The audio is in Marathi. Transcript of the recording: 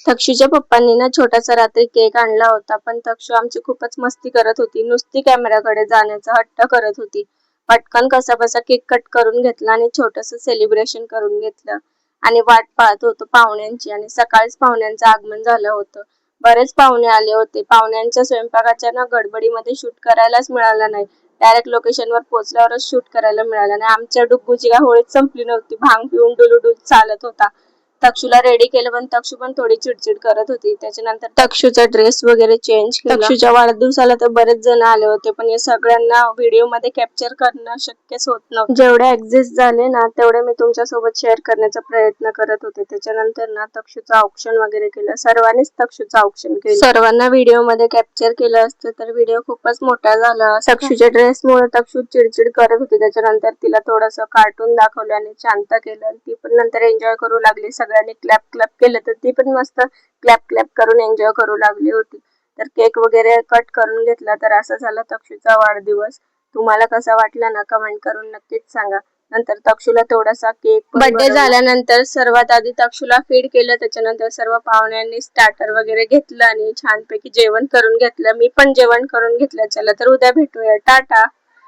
तक्षूच्या पप्पांनी ना छोटासा रात्री केक आणला होता, पण तक्षू आमची खूपच मस्ती करत होती. नुसती कॅमेराकडे जाण्याचा हट्ट करत होती. पटकन कसाबसा केक कट करून घेतला आणि छोटंसं सेलिब्रेशन करून घेतलं आणि वाट पाहत होतो पाहुण्यांची. आणि सकाळीच पाहुण्यांचं आगमन झालं होतं. बरेच पाहुणे आले होते. पाहुण्यांच्या स्वयंपाकाच्या ना गडबडीमध्ये शूट करायलाच मिळालं नाही. डायरेक्ट लोकेशनवर पोहोचल्यावरच शूट करायला मिळालं नाही. आमच्या डुग्गूची काय होळीच संपली नव्हती. भांग पिऊन डुलुडुल चालत होता. तक्षूला रेडी केलं, पण तक्षू पण थोडी चिडचिड करत होती. त्याच्यानंतर तक्षूचा ड्रेस वगैरे चेंज केला. तक्षूच्या वाढदिवसाला तर बरेच जण आले होते, पण या सगळ्यांना व्हिडिओ मध्ये कॅप्चर करणं शक्यच होत नव्हतं. जेवढे ऍडजस्ट झाले ना तेवढे मी तुमच्यासोबत शेअर करण्याचा प्रयत्न करत होते. त्याच्यानंतर ना तक्षूचं ऑप्शन वगैरे केलं. सर्वांनीच तक्षूचं ऑप्शन केलं. सर्वांना व्हिडिओ मध्ये कॅप्चर केलं असतं तर व्हिडिओ खूपच मोठा झाला. तक्षूच्या ड्रेसमुळे तक्षू चिडचिड करत होती. त्याच्यानंतर तिला थोडंसं कार्टून दाखवलं आणि शांत केलं. ती पण नंतर एन्जॉय करू लागली. सगळ्यांनी क्लॅप क्लॅप केलं तर ती पण मस्त क्लॅप क्लॅप करून एन्जॉय करू लागली होती. तर केक वगैरे कट करून घेतला. तर असा झाला तक्षूचा वाढदिवस. तुम्हाला कसा वाटला ना कमेंट करून नक्कीच सांगा. नंतर तक्षूला थोडासा केक बर्थडे झाल्यानंतर सर्वात आधी तक्षूला फीड केलं. त्याच्यानंतर सर्व पाहुण्यांनी स्टार्टर वगैरे घेतलं आणि छानपैकी जेवण करून घेतलं. मी पण जेवण करून घेतलं. चला तर उद्या भेटूया. टाटा.